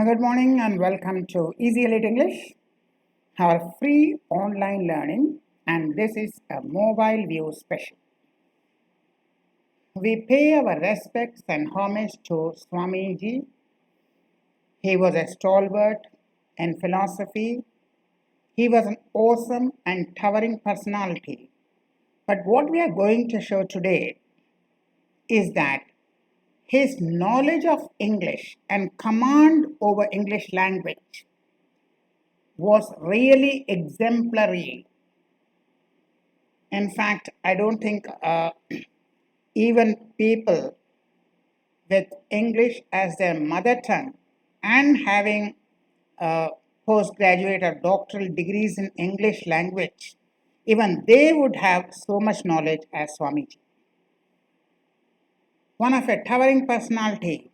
Good morning and welcome to Easy Elite English, our free online learning, and this is a mobile view special. We pay our respects and homage to Swamiji. He was a stalwart in philosophy. He was an awesome and towering personality. But what we are going to show today is that his knowledge of English and command over English language was really exemplary. In fact, I don't think even people with English as their mother tongue and having postgraduate or doctoral degrees in English language, even they would have so much knowledge as Swamiji. One of a towering personality,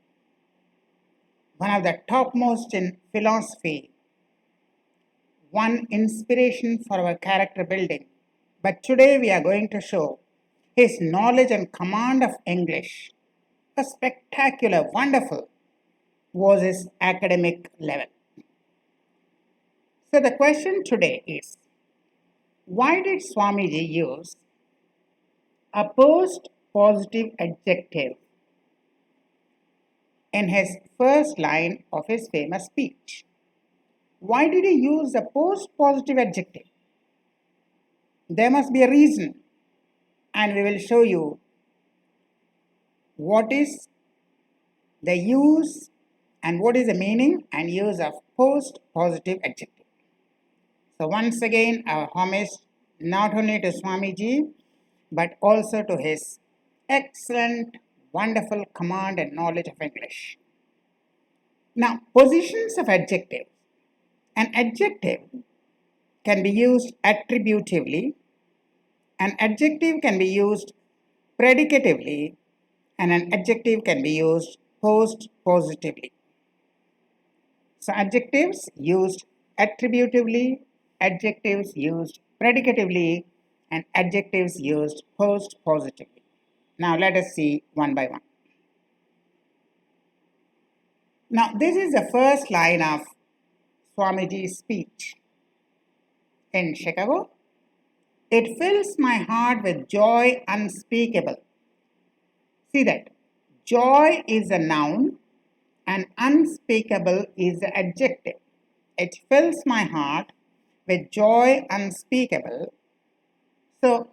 one of the topmost in philosophy, one inspiration for our character building. But today we are going to show his knowledge and command of English. A spectacular, wonderful was his academic level. So the question today is, why did Swamiji use a post-positive adjective in his first line of his famous speech? Why did he use the post-positive adjective? There must be a reason, and we will show you what is the use and what is the meaning and use of post-positive adjective. So once again, our homage not only to Swamiji, but also to his excellent, wonderful command and knowledge of English. Now, positions of adjective. An adjective can be used attributively, an adjective can be used predicatively, and an adjective can be used post-positively. So adjectives used attributively, adjectives used predicatively, and adjectives used post-positively. Now let us see one by one. Now this is the first line of Swamiji's speech in Chicago. It fills my heart with joy unspeakable. See that joy is a noun and unspeakable is the adjective. It fills my heart with joy unspeakable. So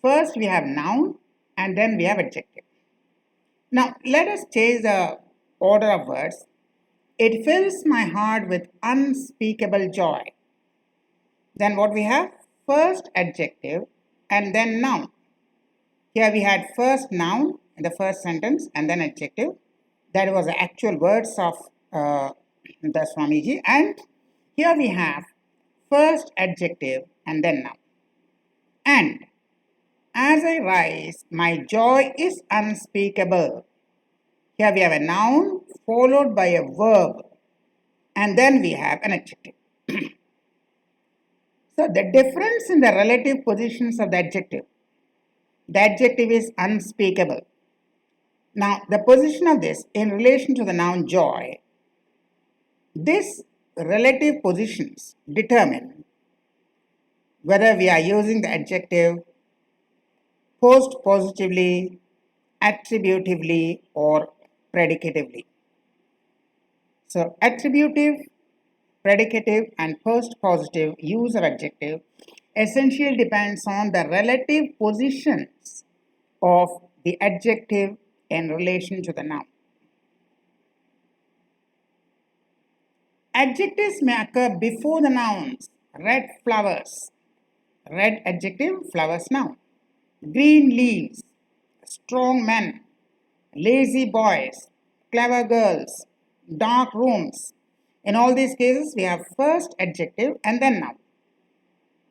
first we have noun and then we have adjective. Now let us change the order of words. It fills my heart with unspeakable joy. Then what we have? First adjective and then noun. Here we had first noun in the first sentence and then adjective. That was the actual words of the Swamiji. And here we have first adjective and then noun. And as I rise, my joy is unspeakable. Here we have a noun followed by a verb. And then we have an adjective. So the difference in the relative positions of the adjective is unspeakable. Now the position of this in relation to the noun joy, these relative positions determine whether we are using the adjective post-positively, attributively, or predicatively. So attributive, predicative, and post-positive use of adjective essentially depends on the relative positions of the adjective in relation to the noun. Adjectives may occur before the nouns. Red flowers, red adjective, flowers noun. Green leaves, strong men, lazy boys, clever girls, dark rooms. In all these cases, we have first adjective and then noun.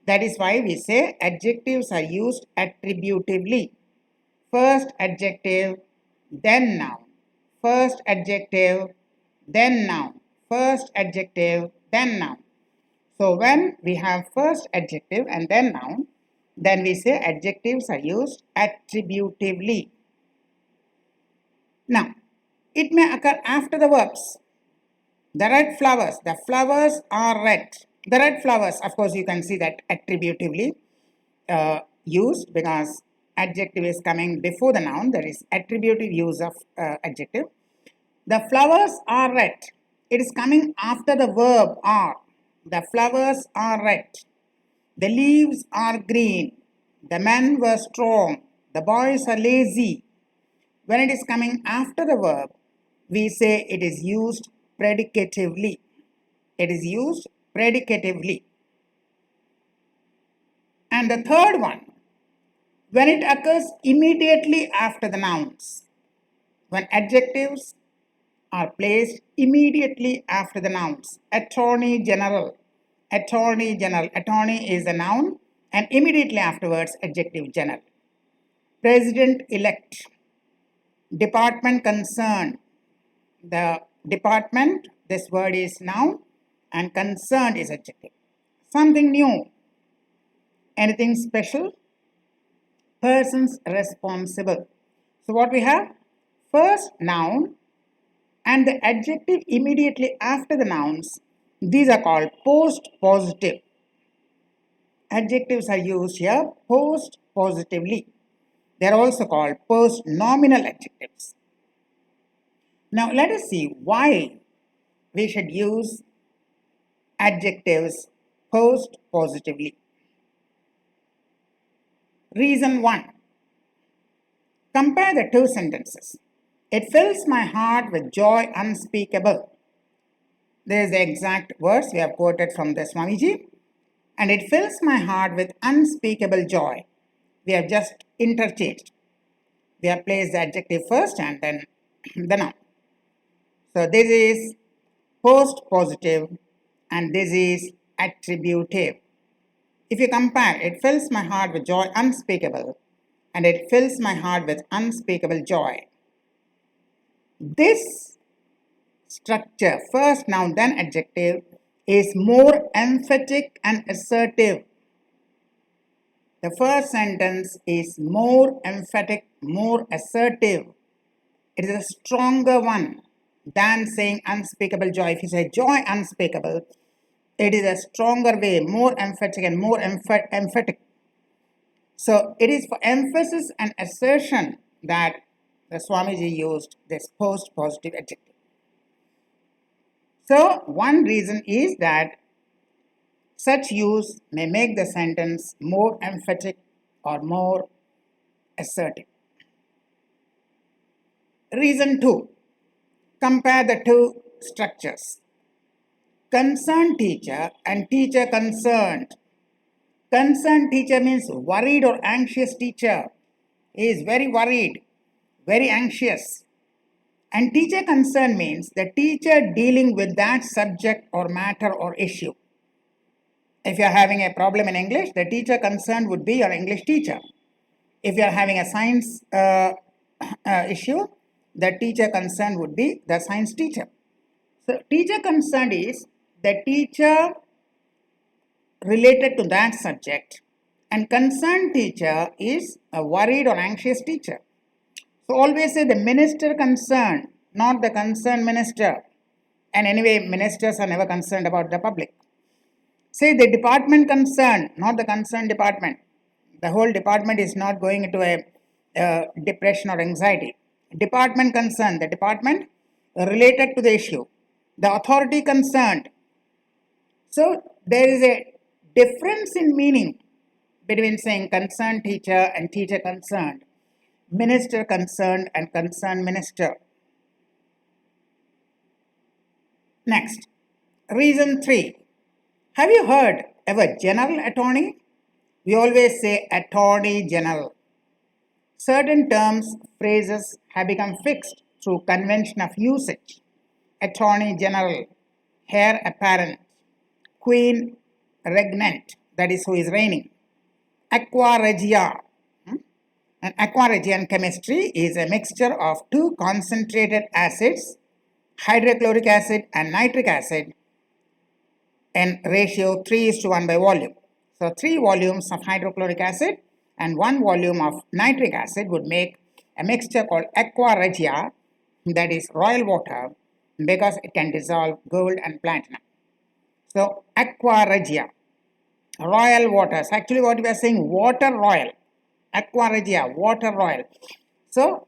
That is why we say adjectives are used attributively. First adjective, then noun. First adjective, then noun. First adjective, then noun. So when we have first adjective and then noun, then we say adjectives are used attributively. Now, it may occur after the verbs. The red flowers. The flowers are red. The red flowers, of course, you can see that attributively used because adjective is coming before the noun. There is attributive use of adjective. The flowers are red. It is coming after the verb are. The flowers are red. The leaves are green. The men were strong. The boys are lazy. When it is coming after the verb, we say it is used predicatively. It is used predicatively. And the third one, when it occurs immediately after the nouns. When adjectives are placed immediately after the nouns. Attorney General. Attorney General. Attorney is a noun and immediately afterwards adjective general. President-elect. Department concerned. The department, this word is noun and concerned is adjective. Something new. Anything special? Persons responsible. So what we have? First noun and the adjective immediately after the nouns. These are called post-positive. Adjectives are used here post-positively. They are also called post-nominal adjectives. Now let us see why we should use adjectives post-positively. Reason 1. Compare the two sentences. It fills my heart with joy unspeakable. There is the exact words we have quoted from the Swamiji. And it fills my heart with unspeakable joy. We have just interchanged. We have placed the adjective first and then the noun. So this is post-positive and this is attributive. If you compare, it fills my heart with joy unspeakable and it fills my heart with unspeakable joy. This structure, first noun then adjective, is more emphatic and assertive. The first sentence is more emphatic, more assertive. It is a stronger one than saying unspeakable joy. If you say joy unspeakable, it is a stronger way, more emphatic and more emphatic. So it is for emphasis and assertion that the Swamiji used this post-positive adjective. So one reason is that such use may make the sentence more emphatic or more assertive. Reason 2. Compare the two structures. Concerned teacher and teacher concerned. Concerned teacher means worried or anxious teacher. He is very worried, very anxious. And teacher concerned means the teacher dealing with that subject or matter or issue. If you are having a problem in English, the teacher concerned would be your English teacher. If you are having a science issue, the teacher concerned would be the science teacher. So teacher concerned is the teacher related to that subject, and concerned teacher is a worried or anxious teacher. So always say the minister concerned, not the concerned minister. And anyway, ministers are never concerned about the public. Say the department concerned, not the concerned department. The whole department is not going into a depression or anxiety. Department concerned, the department related to the issue. The authority concerned. So there is a difference in meaning between saying concerned teacher and teacher concerned, minister concerned and concerned minister. Next, reason 3. Have you heard of a general attorney? We always say attorney general. Certain terms, phrases have become fixed through convention of usage. Attorney general, heir apparent, queen regnant, that is who is reigning. Aqua regia. And aqua regia in chemistry is a mixture of two concentrated acids, hydrochloric acid and nitric acid, in ratio 3:1 by volume. So 3 volumes of hydrochloric acid and 1 volume of nitric acid would make a mixture called aqua regia, that is royal water, because it can dissolve gold and platinum. So, aqua regia, royal waters. Actually, what we are saying, water royal. Aqua regia, water royal. So,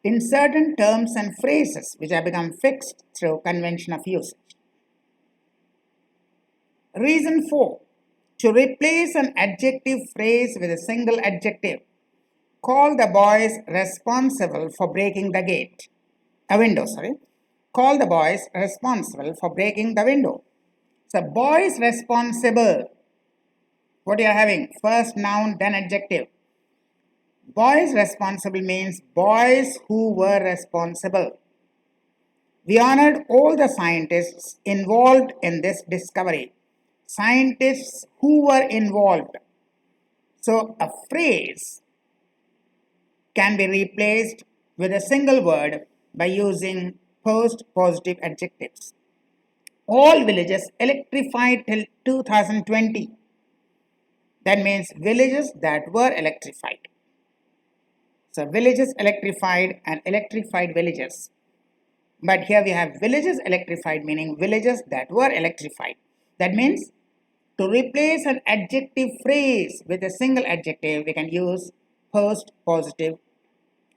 in certain terms and phrases which have become fixed through convention of usage. Reason 4. To replace an adjective phrase with a single adjective, call the boys responsible for breaking the gate. A window, sorry. Call the boys responsible for breaking the window. So, boys responsible. What you are having? First noun, then adjective. Boys responsible means boys who were responsible. We honored all the scientists involved in this discovery. Scientists who were involved. So, a phrase can be replaced with a single word by using post-positive adjectives. All villages electrified till 2020. That means villages that were electrified. So, villages electrified and electrified villages. But here we have villages electrified, meaning villages that were electrified. That means to replace an adjective phrase with a single adjective, we can use post-positive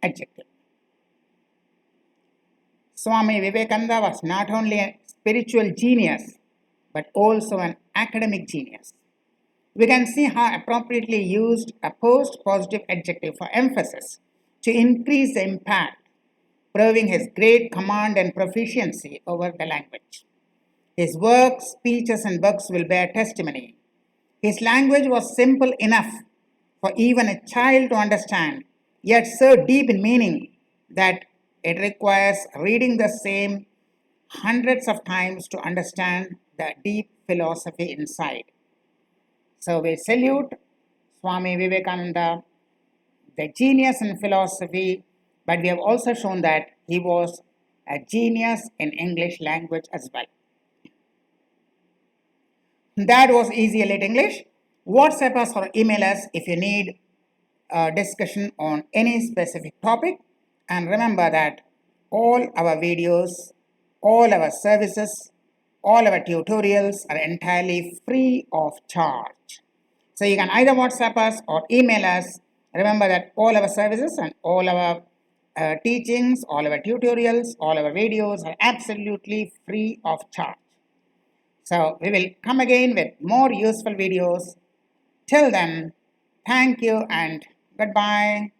adjective. Swami Vivekananda was not only a spiritual genius, but also an academic genius. We can see how appropriately used a post-positive adjective for emphasis to increase the impact, proving his great command and proficiency over the language. His works, speeches, and books will bear testimony. His language was simple enough for even a child to understand, yet so deep in meaning that it requires reading the same hundreds of times to understand the deep philosophy inside. So we salute Swami Vivekananda, the genius in philosophy, but we have also shown that he was a genius in English language as well. That was Easy Elite English. WhatsApp us or email us if you need a discussion on any specific topic. And remember that all our videos, all our services, all our tutorials are entirely free of charge. So you can either WhatsApp us or email us. Remember that all our services and all our teachings, all our tutorials, all our videos are absolutely free of charge. So we will come again with more useful videos. Till then, thank you and goodbye.